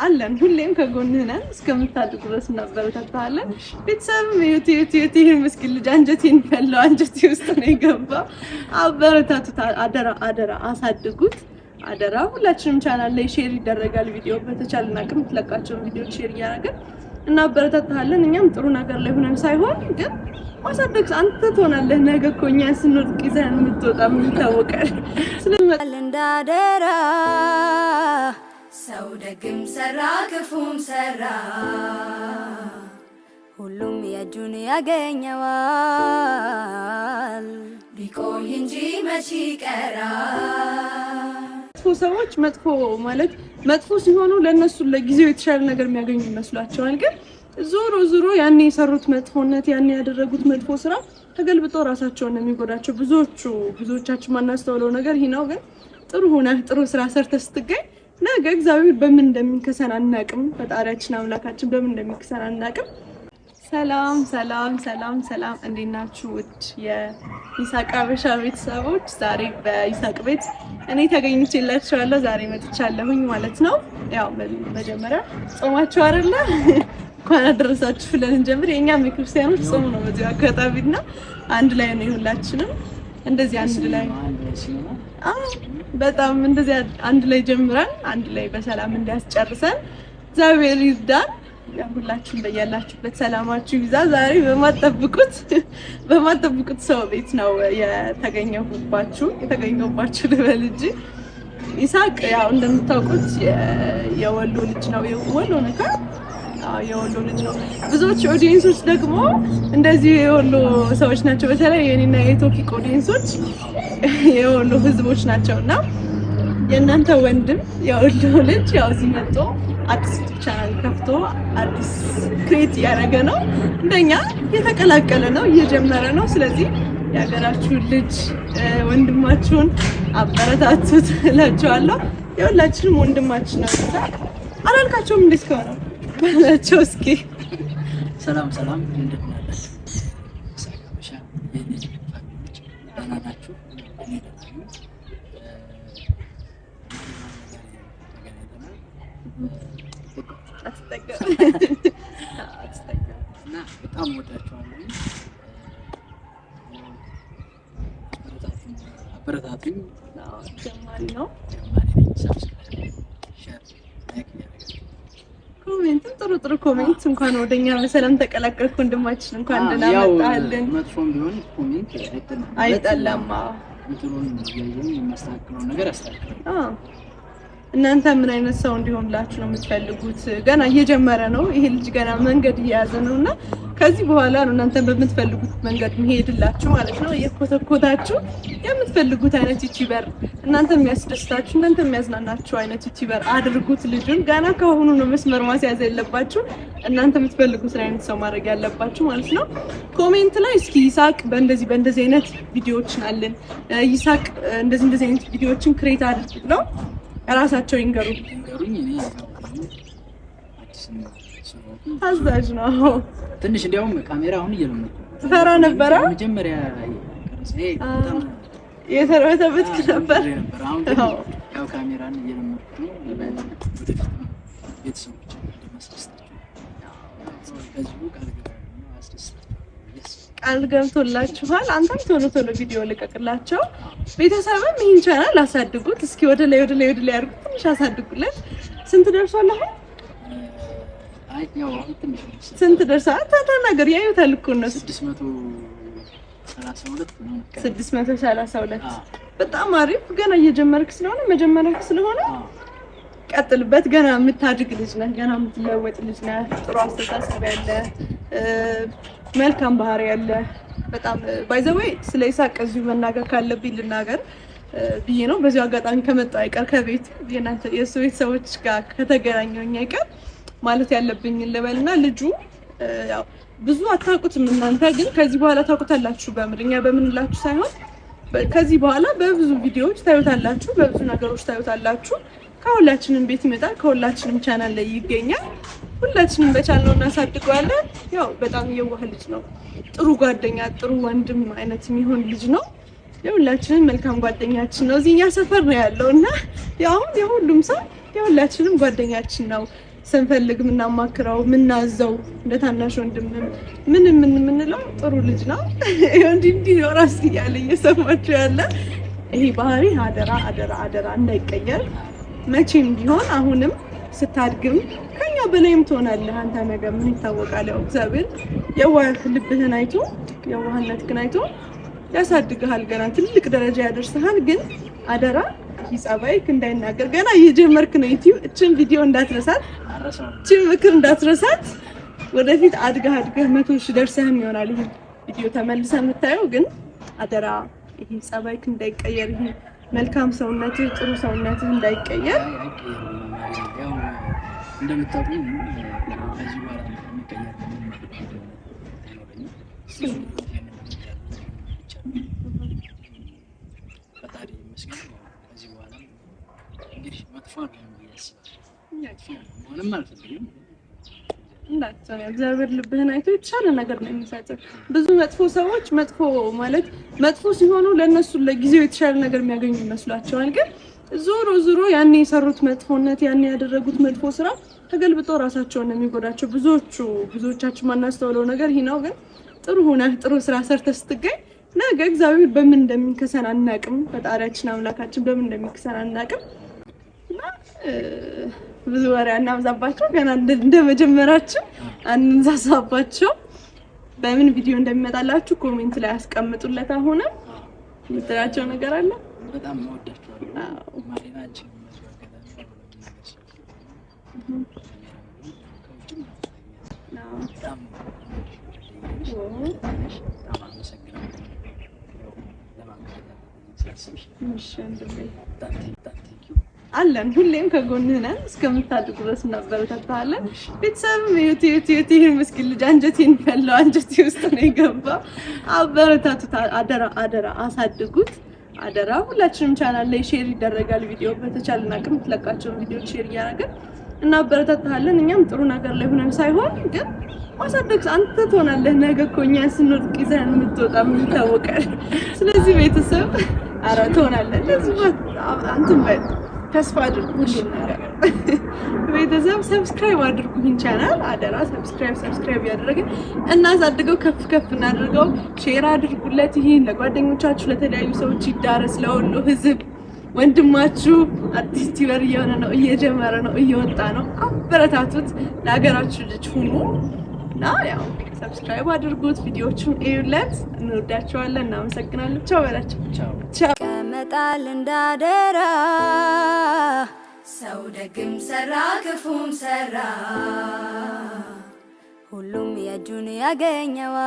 አለን ሁሌም ከጎንህ ነን እስከምታድግ ድረስ እናበረታታለን። ቤተሰብም ዩቲ ምስኪን ልጅ አንጀቴን ፈለው አንጀቴ ውስጥ ነው የገባው። አበረታቱት፣ አደራ አሳድጉት፣ አደራ። ሁላችንም ቻናል ላይ ሼር ይደረጋል ቪዲዮ በተቻለና አቅም ትለቃቸውን ቪዲዮዎች ሼር እያደረግን እናበረታታለን። እኛም ጥሩ ነገር ላይ ሆነን ሳይሆን ግን ማሳደግ አንተ ትሆናለህ። ነገ እኮ እኛን ስንወድቅ ይዘን የምትወጣ ምን ይታወቃል። ስለማል እንዳደራ ሰው ደግም ሰራ ክፉም ሰራ ሁሉም የእጁን ያገኘዋል። ቢቆይ እንጂ መቼ ቀራ። መጥፎ ሰዎች መጥፎ ማለት መጥፎ ሲሆኑ ለነሱ ለጊዜው የተሻለ ነገር የሚያገኙ ይመስላቸዋል። ግን ዞሮ ዞሮ ያኔ የሰሩት መጥፎነት ያኔ ያደረጉት መጥፎ ስራ ተገልብጦ ራሳቸውን ነው የሚጎዳቸው። ብዙዎቻችን ማናስተውለው ነገር ይሄ ነው። ግን ጥሩ ሆነህ ጥሩ ስራ ሰርተህ ስትገኝ ነገ እግዚአብሔር በምን እንደሚከሰን አናውቅም። ፈጣሪያችን አምላካችን በምን እንደሚከሰን አናውቅም። ሰላም ሰላም ሰላም ሰላም፣ እንዴት ናችሁ ውድ የይሳቅ ሀበሻ ቤተሰቦች? ዛሬ በይሳቅ ቤት እኔ ተገኝቼላችኋለሁ። ዛሬ መጥቻለሁኝ ማለት ነው። ያው መጀመሪያ ጾማችሁ አይደለ? እንኳን አደረሳችሁ ብለን እንጀምር። የእኛም የክርስቲያኖች ጾም ነው በዚህ አጋጣሚና አንድ ላይ ነው ሁላችንም እንደዚህ አንድ ላይ በጣም እንደዚህ አንድ ላይ ጀምረን አንድ ላይ በሰላም እንዲያስጨርሰን እግዚአብሔር ይርዳን። ሁላችሁም በያላችሁበት ሰላማችሁ ይብዛ። ዛሬ በማጠብቁት ሰው ቤት ነው የተገኘሁባችሁ ልበል እንጂ ይሳቅ ያው እንደምታውቁት የወሎ ልጅ ነው። የወሎ ነገር የወሎ ልጅ ነው። ብዙዎች ኦዲየንሶች ደግሞ እንደዚህ የወሎ ሰዎች ናቸው። በተለይ የኔና የቶፊቅ ኦዲየንሶች የወሎ ህዝቦች ናቸውና የእናንተ ወንድም የወሎ ልጅ ያው እዚህ መጥቶ አዲስ ቻናል ከፍቶ አዲስ ክሬት እያደረገ ነው። እንደኛ የተቀላቀለ ነው፣ እየጀመረ ነው። ስለዚህ የሀገራችሁን ልጅ ወንድማችሁን አበረታቱት እላችኋለሁ። የሁላችንም ወንድማችን ነው። አላልካቸውም? እንዴት ከሆነ ባላቸው እስኪ ሰላም እንደምን አላችሁ? ይሳቅ ሀበሻ የኔ ፋሚሊዎች ደህና ናችሁ? እኔ ደህና ነኝ። እና በጣም ወዳችኋለሁ። አበረታቱኝ። ጀማሪ ነው። ኮሜንትም ጥሩ ኮሜንት እንኳን ወደኛ በሰላም ተቀላቀልክ ወንድማችን፣ እንኳን ደህና መጣልን። መጥፎም ቢሆን ኮሜንት አይጠላም። እንትኑን እያየን የማስተካክለው ነገር አስተካክላለሁ። እናንተ ምን አይነት ሰው እንዲሆንላችሁ ነው የምትፈልጉት? ገና እየጀመረ ነው ይሄ ልጅ፣ ገና መንገድ እየያዘ ነውና ከዚህ በኋላ ነው እናንተ በምትፈልጉት መንገድ መሄድላችሁ ማለት ነው። የኮተኮታችሁ የምትፈልጉት አይነት ዩቲዩበር፣ እናንተ የሚያስደስታችሁ እናንተ የሚያዝናናችሁ አይነት ዩቲዩበር አድርጉት ልጁን። ገና ከሆኑ ነው መስመር ማስያዝ ያለባችሁ። እናንተ የምትፈልጉት አይነት ሰው ማድረግ ያለባችሁ ማለት ነው። ኮሜንት ላይ እስኪ ይሳቅ በእንደዚህ አይነት ቪዲዮዎችን አለን፣ ይሳቅ እንደዚህ አይነት ቪዲዮዎችን ክሬት አድርግ ብለው ራሳቸው ይንገሩኝ። ታዛዥ ነው ትንሽ። እንዲያውም ካሜራ አሁን እየለመድኩ ትፈራ ነበረ። መጀመሪያ የተረበተበት ነበር። አሁን ያው ካሜራን እየለመድኩ ነው። ቤተሰቦች ቃል ገብቶላችኋል። አንተም ቶሎ ቪዲዮ ልቀቅላቸው። ቤተሰብም ይህን ቻናል አሳድጉት። እስኪ ወደ ላይ አድርጉት፣ ትንሽ አሳድጉለት። ስንት ደርሷል አሁን? ስንት ደርሷል? ተናገር። ያዩታል እኮ እነሱ 632 በጣም አሪፍ። ገና እየጀመርክ ስለሆነ መጀመሪያ ስለሆነ ቀጥልበት። ገና የምታድግ ልጅ ነህ፣ ገና የምትለወጥ ልጅ ነህ። ጥሩ አስተሳሰብ ያለ መልካም ባህሪ ያለ በጣም ባይ ዘ ዌይ ስለ ይሳቅ እዚሁ መናገር ካለብኝ ልናገር ብዬ ነው። በዚሁ አጋጣሚ ከመጣሁ አይቀር ከቤት የእናንተ የእሱ ቤተሰቦች ጋር ከተገናኘሁኝ አይቀር ማለት ያለብኝ ልበልና ልጁ ያው ብዙ አታውቁትም እናንተ፣ ግን ከዚህ በኋላ ታውቁታላችሁ። በምርኛ በምንላችሁ ሳይሆን ከዚህ በኋላ በብዙ ቪዲዮዎች ታዩታላችሁ፣ በብዙ ነገሮች ታዩታላችሁ። ከሁላችንም ቤት ይመጣል፣ ከሁላችንም ቻናል ላይ ይገኛል። ሁላችንም በቻልነው እናሳድገዋለን። ያው በጣም የዋህ ልጅ ነው። ጥሩ ጓደኛ፣ ጥሩ ወንድም አይነት የሚሆን ልጅ ነው። የሁላችንም መልካም ጓደኛችን ነው። እዚህኛ ሰፈር ነው ያለው እና ያው የሁሉም ሰው የሁላችንም ጓደኛችን ነው። ስንፈልግ ምናማክረው ምናዘው እንደ ታናሽ ወንድም ምን የምንለው ጥሩ ልጅ ነው። እንዲህ ነው ራስ እያለ እየሰማችሁ ያለ ይሄ ባህሪ አደራ አደራ አደራ እንዳይቀየር መቼም ቢሆን አሁንም ስታድግም ከኛ በላይም ትሆናለህ አንተ ነገር ምን ይታወቃል። ያው እግዚአብሔር የዋህ ልብህን አይቶ የዋህነትህን አይቶ ያሳድግሃል፣ ገና ትልቅ ደረጃ ያደርስሃል። ግን አደራ ጸባይክ እንዳይናገር ገና እየጀመርክ ነው። እችን ቪዲዮ እንዳትረሳት፣ እችን ምክር እንዳትረሳት። ወደፊት አድገህ 100,000 ደርሰህም ይሆናል ይሄ ቪዲዮ ተመልሰህ የምታየው። ግን አደራ ይሄ ጸባይክ እንዳይቀየር፣ ይሄ መልካም ሰውነትህ ጥሩ ሰውነትህ እንዳይቀየር። እንደምታውቁኝ እግዚአብሔር ልብህን አይቶ የተሻለ ነገር ነው የሚሰጥህ። ብዙ መጥፎ ሰዎች መጥፎ ሲሆኑ ለነሱ ለጊዜው የተሻለ ነገር የሚያገኙ ይመስላቸዋል። ግን ዞሮ ዞሮ ያኔ የሰሩት መጥፎነት ያኔ ያደረጉት መጥፎ ስራ ተገልብጦ ራሳቸውን ነው የሚጎዳቸው። ብዙዎቻችን ማናስተውለው ነገር ይሄ ነው። ግን ጥሩ ሆነህ ጥሩ ስራ ሰርተህ ስትገኝ ነገ እግዚአብሔር በምን እንደሚከሰን አናቅም። ፈጣሪያችን አምላካችን በምን እንደሚከሰን አናቅም። እና ብዙ ወሬ አናብዛባቸው። ገና እንደመጀመራችን አንንዛዛባቸው። በምን ቪዲዮ እንደሚመጣላችሁ ኮሜንት ላይ አስቀምጡለት። አሁን የምትላቸው ነገር አለ? በጣም ወዳችኋለሁ። ማሪናንቺ አለን ሁሌም ከጎንህ ነን። እስከምታድጉ ድረስ እናበረታታለን። ቤተሰብም ይሄን ምስኪን ልጅ አንጀቴን ፈለው አንጀቴ ውስጥ ነው የገባ። አበረታቱት። አደራ አደራ አሳድጉት። አደራ ሁላችንም ቻናል ላይ ሼር ይደረጋል ቪዲዮ በተቻለን አቅም ትለቃቸውን ቪዲዮዎች ሼር እያደረግን እናበረታታለን። እኛም ጥሩ ነገር ላይ ሆነን ሳይሆን ግን ማሳደግ አንተ ትሆናለህ። ነገ እኮ እኛ ስንወድቅ ይዘን የምትወጣ ምን ይታወቃል። ስለዚህ ቤተሰብ አረ ትሆናለህ። ለዚህ አንተም ተስፋ አድርጉ። ቤተሰብ ሰብስክራይብ አድርጉ። ይህን ቻናል አደራ ሰብስክራይብ ያደረግን እናሳድገው፣ ከፍ እናድርገው። ሼር አድርጉለት። ይሄን ለጓደኞቻችሁ ለተለያዩ ሰዎች ይዳረስ። ለሁሉ ህዝብ ወንድማችሁ አዲስ ቲዩበር እየሆነ ነው፣ እየጀመረ ነው፣ እየወጣ ነው። አበረታቱት። ለሀገራችሁ ልጅ ሁኑ እና ያው ሰብስክራይብ አድርጉት። ቪዲዮዎቹን እዩለት። እንወዳቸዋለን። እናመሰግናለን። ቻው በላቸው። ቻው ቀመጣል እንዳደራ ሰው ደግም ሰራ ክፉም ሰራ ሁሉም የእጁን ያገኘዋል።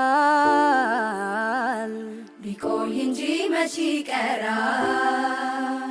ቢቆይ እንጂ መች ይቀራል።